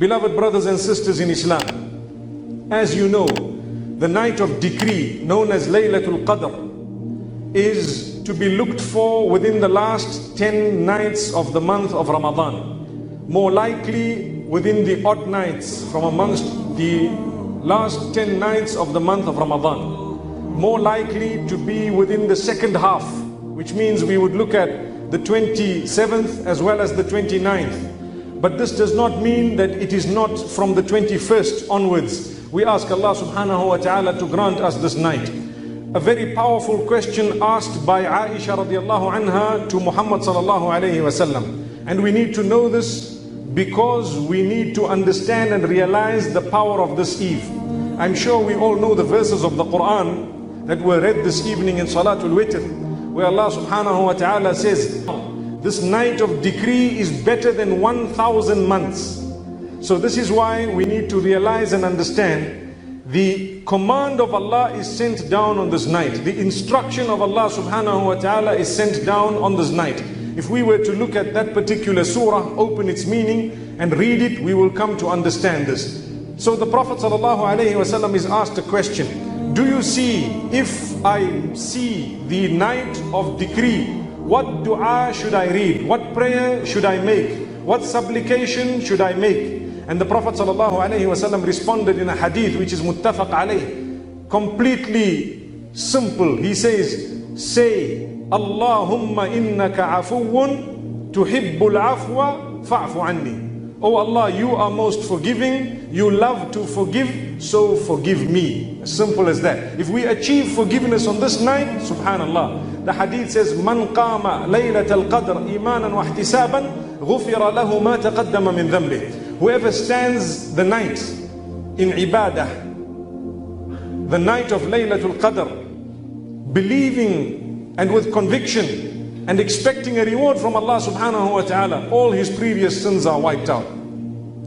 Beloved brothers and sisters in Islam, as you know, the night of decree known as Laylatul Qadr is to be looked for within the last 10 nights of the month of Ramadan. More likely within the odd nights from amongst the last 10 nights of the month of Ramadan. More likely to be within the second half, which means we would look at the 27th as well as the 29th. But this does not mean that it is not from the 21st onwards. We ask Allah subhanahu wa ta'ala to grant us this night. A very powerful question asked by Aisha Radiallahu Anha to Muhammad sallallahu alaihi, wasallam. And we need to know this because we need to understand and realize the power of this eve. I'm sure we all know the verses of the Quran that were read this evening in Salatul Witr, where Allah subhanahu wa ta'ala says, this night of decree is better than 1,000 months. So this is why we need to realize and understand the command of Allah is sent down on this night. The instruction of Allah subhanahu wa ta'ala is sent down on this night. If we were to look at that particular surah, open its meaning and read it, we will come to understand this. So the Prophet sallallahu alaihi wasallam is asked a question. Do you see, if I see the night of decree, what dua should I read? What prayer should I make? What supplication should I make? And the Prophet ﷺ responded in a hadith which is muttafaq alayh, completely simple. He says, say, Allahumma, innaka, afuwwun, tuhibbul, afwa, fa'fu, anni. Oh Allah, you are most forgiving, you love to forgive, so forgive me. As simple as that. If we achieve forgiveness on this night, subhanallah, the hadith says, Man qama Laylatul Qadr imanan wa ihtisaban, ghufira lahu ma taqaddama min dhanbih. Whoever stands the night in ibadah, the night of Laylatul Qadr, believing and with conviction, and expecting a reward from Allah subhanahu wa ta'ala, all his previous sins are wiped out.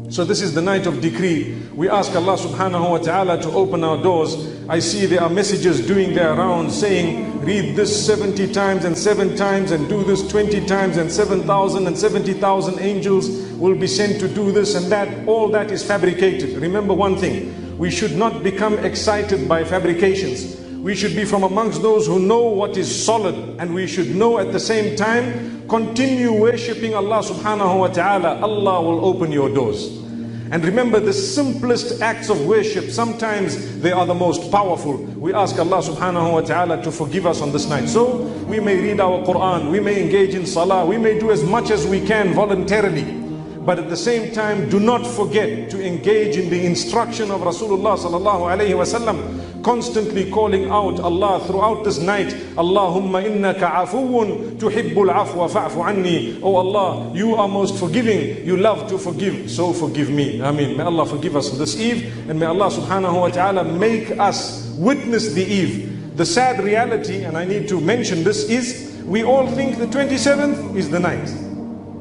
So this is the night of decree. We ask Allah subhanahu wa ta'ala to open our doors. I see there are messages doing their rounds saying, read this 70 times and 7 times and do this 20 times and 7,000 and 70,000 angels will be sent to do this and that. All that is fabricated. Remember one thing, we should not become excited by fabrications. We should be from amongst those who know what is solid, and we should know at the same time, continue worshipping Allah subhanahu wa ta'ala. Allah will open your doors. And remember, the simplest acts of worship, sometimes they are the most powerful. We ask Allah subhanahu wa ta'ala to forgive us on this night. So we may read our Quran, we may engage in salah, we may do as much as we can voluntarily. But at the same time, do not forget to engage in the instruction of Rasulullah sallallahu alaihi wasallam, constantly calling out Allah throughout this night, Allahumma, innaka, afuwwun, tuhibbul, afwa, fa'fu, anni. Oh Allah, you are most forgiving, you love to forgive, so forgive me. Ameen. May Allah forgive us this eve, and may Allah subhanahu wa ta'ala make us witness the eve. The sad reality, and I need to mention this, is we all think the 27th is the night.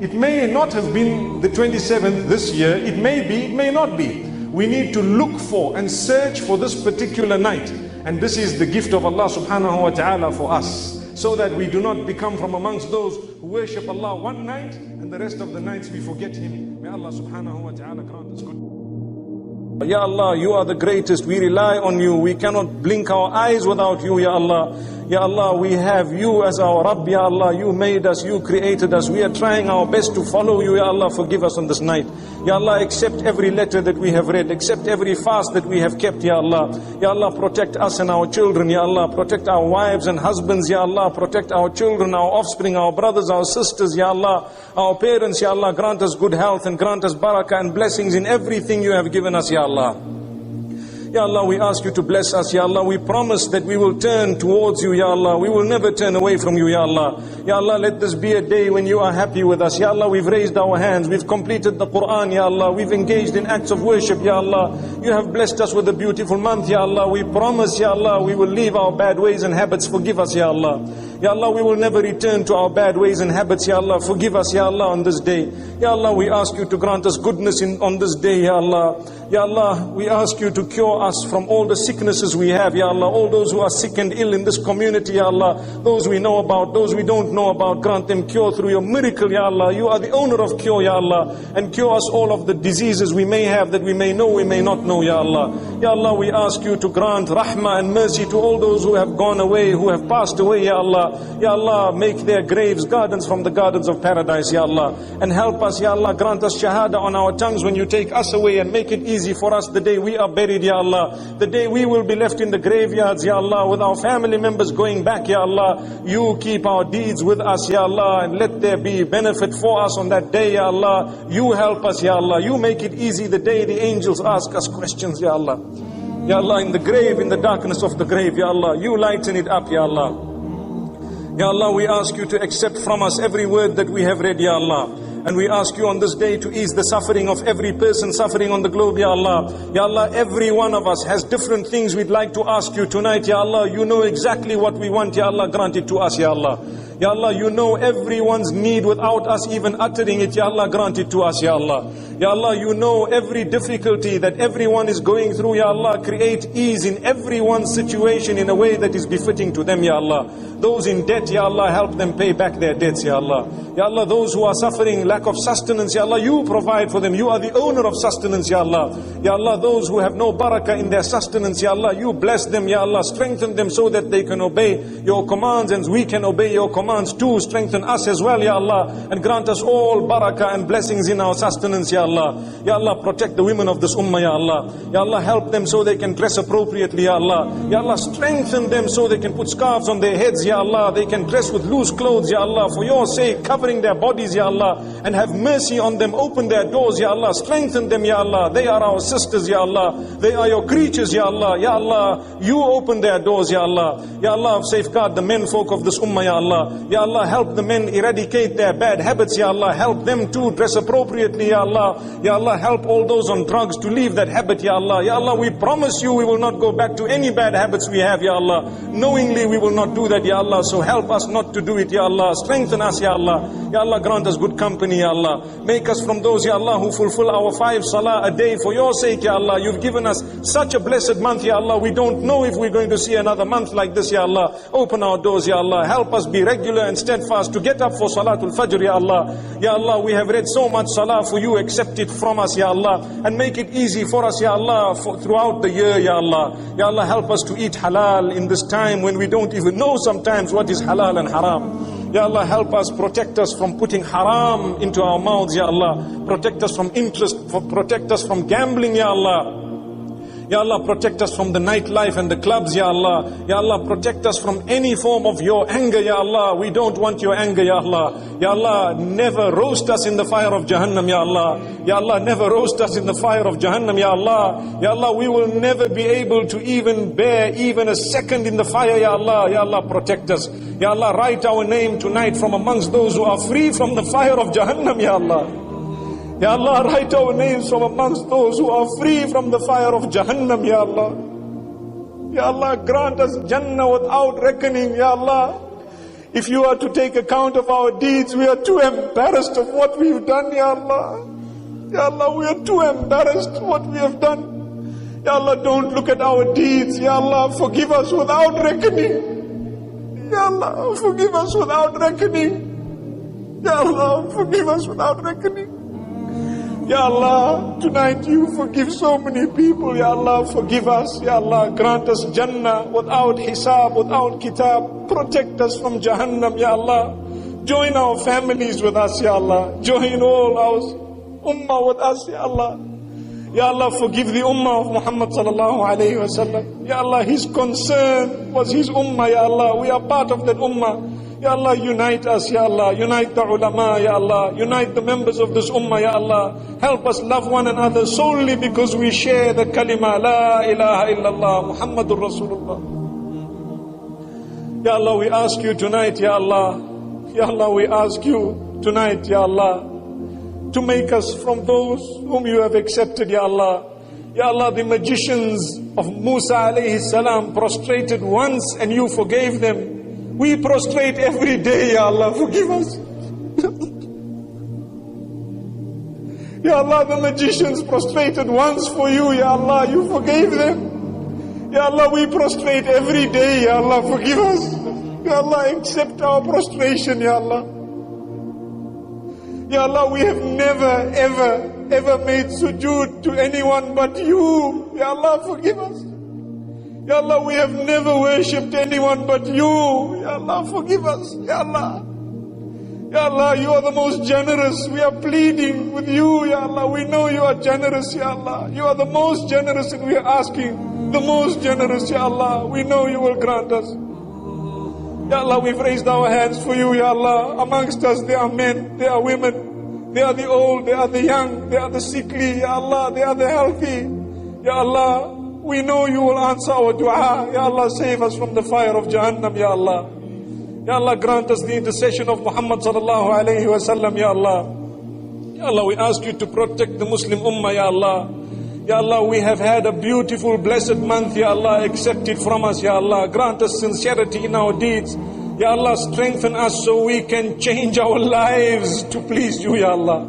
It may not have been the 27th this year, it may be, it may not be. We need to look for and search for this particular night. And this is the gift of Allah subhanahu wa ta'ala for us, so that we do not become from amongst those who worship Allah one night and the rest of the nights we forget Him. May Allah subhanahu wa ta'ala grant us good. Ya Allah, you are the greatest, we rely on you, we cannot blink our eyes without you, Ya Allah. Ya Allah, we have you as our Rabb, Ya Allah, you made us, you created us, we are trying our best to follow you, Ya Allah, forgive us on this night. Ya Allah, accept every letter that we have read, accept every fast that we have kept, Ya Allah. Ya Allah, protect us and our children, Ya Allah, protect our wives and husbands, Ya Allah, protect our children, our offspring, our brothers, our sisters, Ya Allah, our parents, Ya Allah, grant us good health and grant us barakah and blessings in everything you have given us, Ya Allah. Ya Allah, we ask you to bless us, Ya Allah. We promise that we will turn towards you, Ya Allah. We will never turn away from you, Ya Allah. Ya Allah, let this be a day when you are happy with us. Ya Allah, we've raised our hands, we've completed the Quran, Ya Allah. We've engaged in acts of worship, Ya Allah. You have blessed us with a beautiful month, Ya Allah. We promise, Ya Allah, we will leave our bad ways and habits. Forgive us, Ya Allah. Ya Allah, we will never return to our bad ways and habits. Ya Allah, forgive us, Ya Allah, on this day. Ya Allah, we ask you to grant us goodness on this day, Ya Allah. Ya Allah, we ask you to cure us from all the sicknesses we have, Ya Allah. All those who are sick and ill in this community, Ya Allah. Those we know about, those we don't know about, grant them cure through your miracle, Ya Allah. You are the owner of cure, Ya Allah. And cure us all of the diseases we may have, that we may know, we may not know, Ya Allah. Ya Allah, we ask you to grant rahmah and mercy to all those who have gone away, who have passed away, Ya Allah. Ya Allah, make their graves gardens from the gardens of paradise, Ya Allah. And help us, Ya Allah, grant us shahada on our tongues when you take us away, and make it easy for us the day we are buried, Ya Allah. The day we will be left in the graveyards, Ya Allah, with our family members going back, Ya Allah. You keep our deeds with us, Ya Allah, and let there be benefit for us on that day, Ya Allah. You help us, Ya Allah. You make it easy the day the angels ask us questions, Ya Allah. Ya Allah, in the grave, in the darkness of the grave, Ya Allah, you lighten it up, Ya Allah. Ya Allah, we ask you to accept from us every word that we have read, Ya Allah. And we ask you on this day to ease the suffering of every person suffering on the globe, Ya Allah. Ya Allah, every one of us has different things we'd like to ask you tonight, Ya Allah. You know exactly what we want, Ya Allah. Grant it to us, Ya Allah. Ya Allah, you know everyone's need without us even uttering it, Ya Allah. Grant it to us, Ya Allah. Ya Allah, you know every difficulty that everyone is going through, Ya Allah. Create ease in everyone's situation in a way that is befitting to them, Ya Allah. Those in debt, Ya Allah, help them pay back their debts, Ya Allah. Ya Allah, those who are suffering lack of sustenance, Ya Allah, you provide for them. You are the owner of sustenance, Ya Allah. Ya Allah, those who have no barakah in their sustenance, Ya Allah, you bless them, Ya Allah. Strengthen them so that they can obey your commands, and we can obey your commands too. Strengthen us as well, Ya Allah, and grant us all barakah and blessings in our sustenance, Ya Allah. Ya Allah, protect the women of this ummah, Ya Allah. Ya Allah, help them so they can dress appropriately, Ya Allah. Ya Allah, strengthen them so they can put scarves on their heads, Ya Allah. They can dress with loose clothes, Ya Allah, for your sake, covering their bodies, Ya Allah, and have mercy on them. Open their doors, Ya Allah. Strengthen them, Ya Allah. They are our sisters, Ya Allah. They are your creatures, Ya Allah. Ya Allah, you open their doors, Ya Allah. Ya Allah, safeguard the men folk of this ummah, Ya Allah. Ya Allah, help the men eradicate their bad habits, Ya Allah. Help them to dress appropriately, Ya Allah. Ya Allah, help all those on drugs to leave that habit, Ya Allah. Ya Allah, we promise you we will not go back to any bad habits we have, Ya Allah. Knowingly we will not do that, Ya Allah. So help us not to do it, Ya Allah. Strengthen us, Ya Allah. Ya Allah, grant us good company, Ya Allah. Make us from those, Ya Allah, who fulfill our 5 salah a day for your sake, Ya Allah. You've given us such a blessed month, Ya Allah. We don't know if we're going to see another month like this, Ya Allah. Open our doors, Ya Allah. Help us be regular and steadfast to get up for Salatul Fajr, Ya Allah. Ya Allah, we have read so much salah for you. Accept it from us, Ya Allah, and make it easy for us, Ya Allah, throughout the year, Ya Allah. Ya Allah, help us to eat halal in this time when we don't even know sometimes what is halal and haram. Ya Allah, help us, protect us from putting haram into our mouths, Ya Allah. Protect us from interest, protect us from gambling, Ya Allah. Ya Allah, protect us from the nightlife and the clubs, Ya Allah. Ya Allah, protect us from any form of your anger, Ya Allah. We don't want your anger, Ya Allah. Ya Allah, never roast us in the fire of Jahannam, Ya Allah. Ya Allah, never roast us in the fire of Jahannam, Ya Allah. Ya Allah, we will never be able to even bear even a second in the fire, Ya Allah. Ya Allah, protect us. Ya Allah, write our name tonight from amongst those who are free from the fire of Jahannam, Ya Allah. Ya Allah, write our names from amongst those who are free from the fire of Jahannam, Ya Allah. Ya Allah, grant us Jannah without reckoning, Ya Allah. If you are to take account of our deeds, we are too embarrassed of what we've done, Ya Allah. Ya Allah, we are too embarrassed what we have done. Ya Allah, don't look at our deeds. Ya Allah, forgive us without reckoning. Ya Allah, forgive us without reckoning. Ya Allah, forgive us without reckoning. Ya Allah, tonight you forgive so many people. Ya Allah, forgive us. Ya Allah, grant us Jannah without hisab, without kitab. Protect us from Jahannam, Ya Allah. Join our families with us, Ya Allah. Join all our ummah with us, Ya Allah. Ya Allah, forgive the ummah of Muhammad sallallahu alaihi wasallam. Ya Allah, his concern was his ummah, Ya Allah. We are part of that ummah. Ya Allah, unite us, Ya Allah. Unite the ulama, Ya Allah. Unite the members of this ummah, Ya Allah. Help us love one another solely because we share the kalima, La ilaha illallah, Muhammadur Rasulullah. Ya Allah, we ask you tonight, Ya Allah. Ya Allah, we ask you tonight, Ya Allah, to make us from those whom you have accepted, Ya Allah. Ya Allah, the magicians of Musa alayhi salam prostrated once and you forgave them. We prostrate every day, Ya Allah, forgive us. Ya Allah, the magicians prostrated once for you, Ya Allah, you forgave them. Ya Allah, we prostrate every day, Ya Allah, forgive us. Ya Allah, accept our prostration, Ya Allah. Ya Allah, we have never, ever made sujood to anyone but you. Ya Allah, forgive us. Ya Allah, we have never worshipped anyone but you. Ya Allah, forgive us. Ya Allah. Ya Allah, you are the most generous. We are pleading with you, Ya Allah. We know you are generous, Ya Allah. You are the most generous and we are asking the most generous, Ya Allah. We know you will grant us. Ya Allah, we've raised our hands for you, Ya Allah. Amongst us there are men, there are women, there are the old, there are the young, there are the sickly, Ya Allah, there are the healthy. Ya Allah, we know you will answer our dua. Ya Allah, save us from the fire of Jahannam, Ya Allah. Ya Allah, grant us the intercession of Muhammad sallallahu alaihi wasallam, Ya Allah. Ya Allah, we ask you to protect the Muslim Ummah, Ya Allah. Ya Allah, we have had a beautiful, blessed month, Ya Allah. Accept it from us, Ya Allah. Grant us sincerity in our deeds. Ya Allah, strengthen us so we can change our lives to please you, Ya Allah.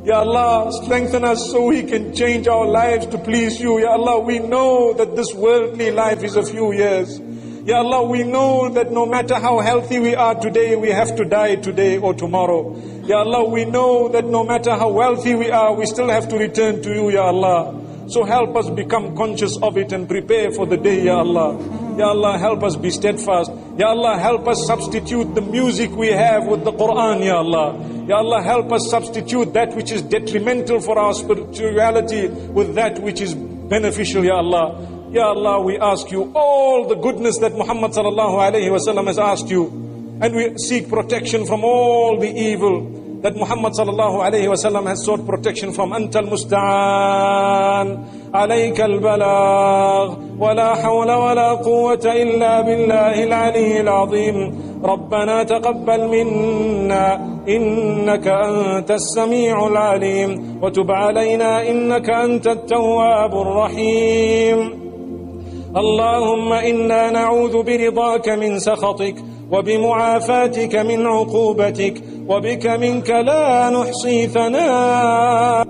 Ya Allah, strengthen us so we can change our lives to please you. Ya Allah, we know that this worldly life is a few years. Ya Allah, we know that no matter how healthy we are today, we have to die today or tomorrow. Ya Allah, we know that no matter how wealthy we are, we still have to return to you, Ya Allah. So help us become conscious of it and prepare for the day, Ya Allah. Ya Allah, help us be steadfast. Ya Allah, help us substitute the music we have with the Quran, Ya Allah. Ya Allah, help us substitute that which is detrimental for our spirituality with that which is beneficial, Ya Allah. Ya Allah, we ask you all the goodness that Muhammad sallallahu alaihi wasallam has asked you, and we seek protection from all the evil that Muhammad sallallahu alaihi wasallam has sought protection from. Anta al-musta'an, alayka al-balagh, wa la hawla wa la quwwata illa billahi al-ali al-azim. ربنا تقبل منا إنك أنت السميع العليم وتب علينا إنك أنت التواب الرحيم. اللهم إنا نعوذ برضاك من سخطك وبمعافاتك من عقوبتك وبك منك لا نحصي ثناء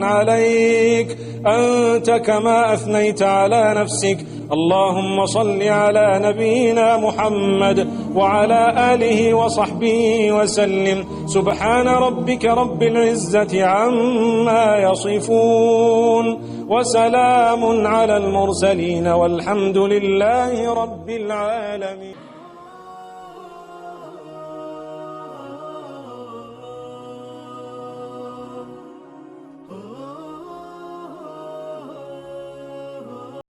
عليك أنت كما أثنيت على نفسك. اللهم صل على نبينا محمد وعلى آله وصحبه وسلم. سبحان ربك رب العزة عما يصفون وسلام على المرسلين والحمد لله رب العالمين.